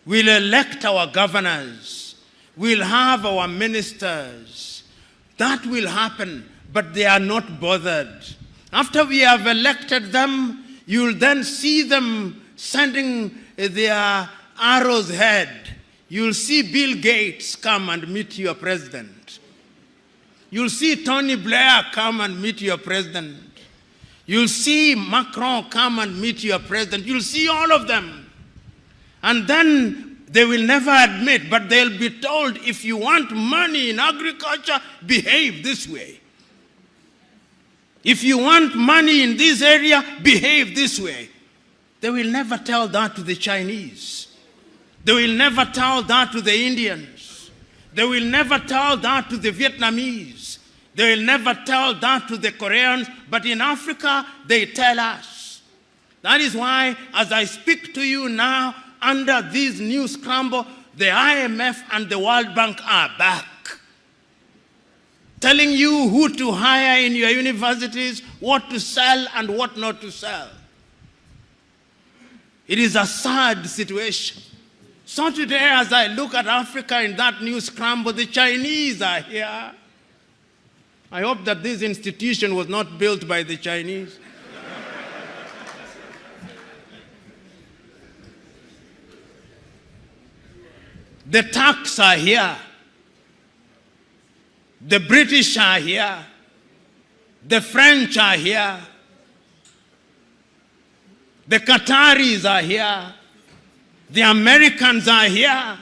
We'll elect our governors. We'll have our ministers. That will happen, but they are not bothered. After we have elected them, you'll then see them sending their arrows ahead. You'll see Bill Gates come and meet your president. You'll see Tony Blair come and meet your president. You'll see Macron come and meet your president. You'll see all of them. And then they will never admit, but they'll be told, if you want money in agriculture, behave this way. If you want money in this area, behave this way. They will never tell that to the Chinese. They will never tell that to the Indians. They will never tell that to the Vietnamese. They will never tell that to the Koreans, but in Africa, they tell us. That is why, as I speak to you now, under this new scramble, the IMF and the World Bank are back, telling you who to hire in your universities, what to sell and what not to sell. It is a sad situation. So today, as I look at Africa in that new scramble, the Chinese are here. I hope that this institution was not built by the Chinese. The Turks are here. The British are here. The French are here. The Qataris are here. The Americans are here.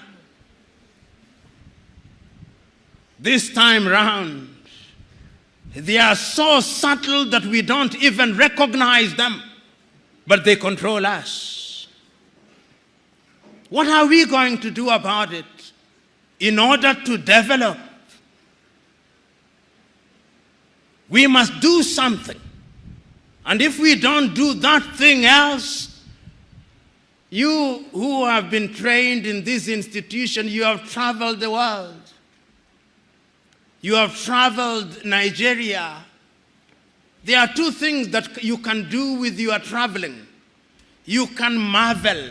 This time round, they are so subtle that we don't even recognize them, but they control us. What are we going to do about it in order to develop? We must do something. And if we don't do that thing else, you who have been trained in this institution, you have traveled the world. You have traveled Nigeria. There are two things that you can do with your traveling. You can marvel.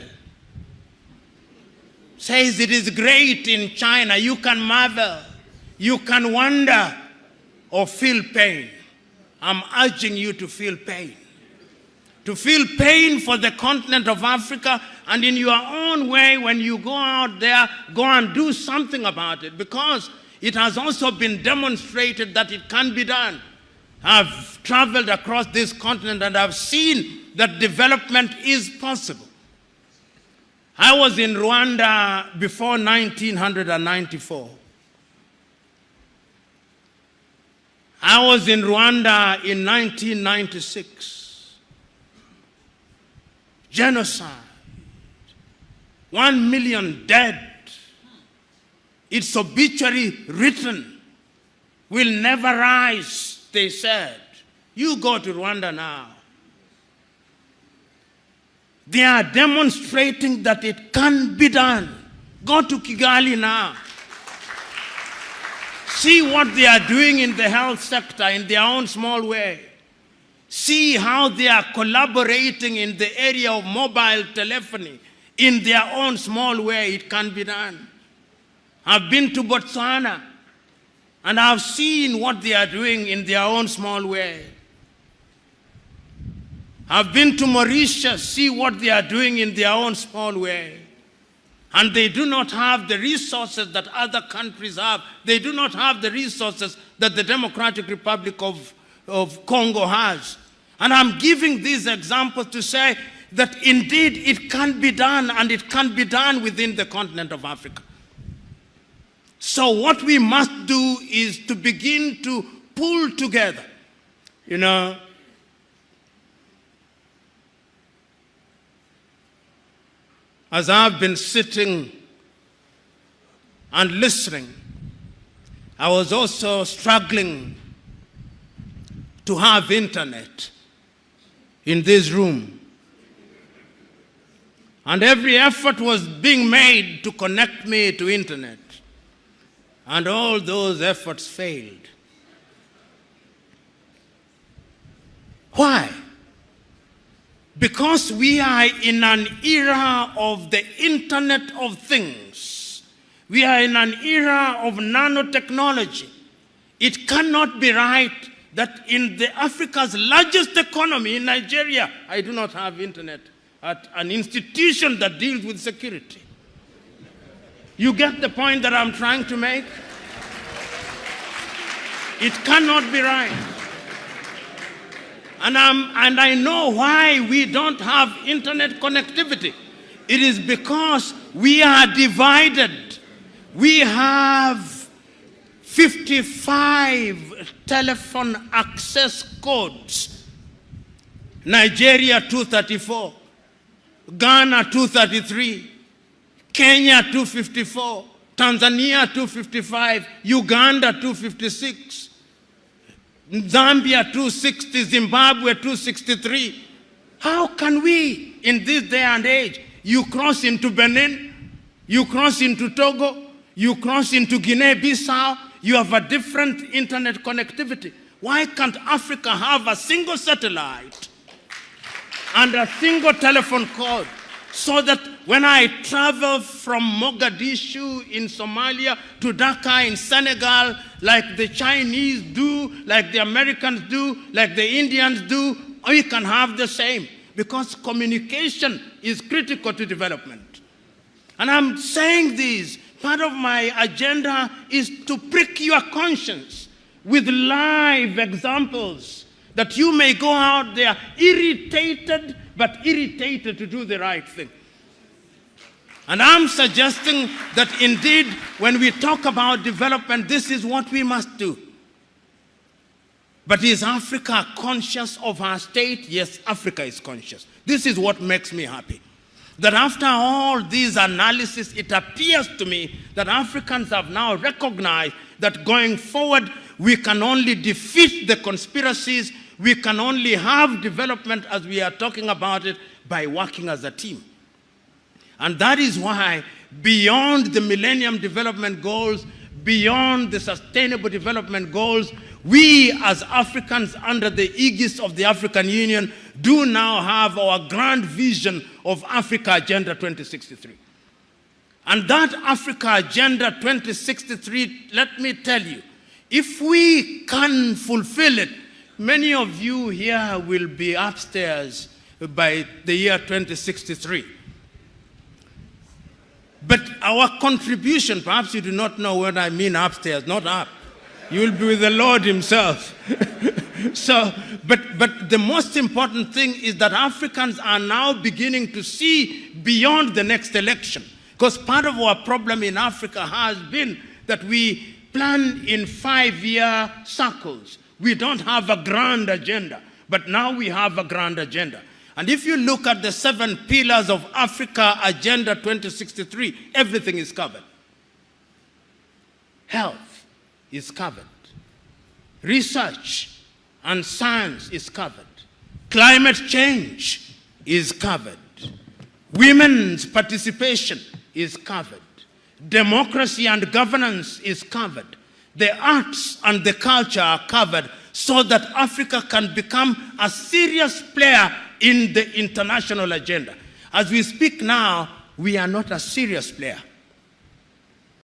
Says it is great in China. You can marvel. You can wonder or feel pain. I'm urging you to feel pain. To feel pain for the continent of Africa, and in your own way, when you go out there, go and do something about it, because it has also been demonstrated that it can be done. I've traveled across this continent and I've seen that development is possible. I was in Rwanda before 1994. I was in Rwanda in 1996. Genocide. 1 million dead. Its obituary written. Will never rise, they said. You go to Rwanda now. They are demonstrating that it can be done. Go to Kigali now. See what they are doing in the health sector in their own small way. See how they are collaborating in the area of mobile telephony in their own small way. It can be done. I've been to Botswana and I've seen what they are doing in their own small way. I've been to Mauritius, see what they are doing in their own small way. And they do not have the resources that other countries have. They do not have the resources that the Democratic Republic of Congo has. And I'm giving these examples to say that indeed it can be done, and it can be done within the continent of Africa. So what we must do is to begin to pull together. You know, as I've been sitting and listening, I was also struggling to have internet in this room. And every effort was being made to connect me to internet. And all those efforts failed. Why? because we are in an era of the Internet of Things, we are in an era of nanotechnology, it cannot be right that in Africa's largest economy, in Nigeria, I do not have internet at an institution that deals with security. You get the point that I'm trying to make? It cannot be right. And I know why we don't have internet connectivity. It is because we are divided. We have 55 telephone access codes. Nigeria 234, Ghana 233, Kenya 254, Tanzania 255, Uganda 256, Zambia 260, Zimbabwe 263. How can we, in this day and age, you cross into Benin, you cross into Togo, you cross into Guinea-Bissau, you have a different internet connectivity. Why can't Africa have a single satellite and a single telephone code so that when I travel from Mogadishu in Somalia to Dhaka in Senegal, like the Chinese do, like the Americans do, like the Indians do, we can have the same, because communication is critical to development. And I'm saying this, part of my agenda is to prick your conscience with live examples, that you may go out there irritated, but irritated to do the right thing. And I'm suggesting that indeed, when we talk about development, this is what we must do. But is Africa conscious of her state? Yes, Africa is conscious. This is what makes me happy. That after all these analysis, it appears to me that Africans have now recognized that going forward, we can only defeat the conspiracies, we can only have development as we are talking about it by working as a team. And that is why, beyond the Millennium Development Goals, beyond the Sustainable Development Goals, we as Africans under the aegis of the African Union do now have our grand vision of Africa Agenda 2063. And that Africa Agenda 2063, let me tell you, if we can fulfill it, many of you here will be upstairs by the year 2063. But our contribution, perhaps you do not know what I mean upstairs, not up. You will be with the Lord himself. But the most important thing is that Africans are now beginning to see beyond the next election. Because part of our problem in Africa has been that we plan in 5-year circles. We don't have a grand agenda, but now we have a grand agenda. And if you look at the 7 pillars of Africa Agenda 2063, everything is covered. Health is covered. Research and science is covered. Climate change is covered. Women's participation is covered. Democracy and governance is covered. The arts and the culture are covered so that Africa can become a serious player in the international agenda. As we speak now, we are not a serious player.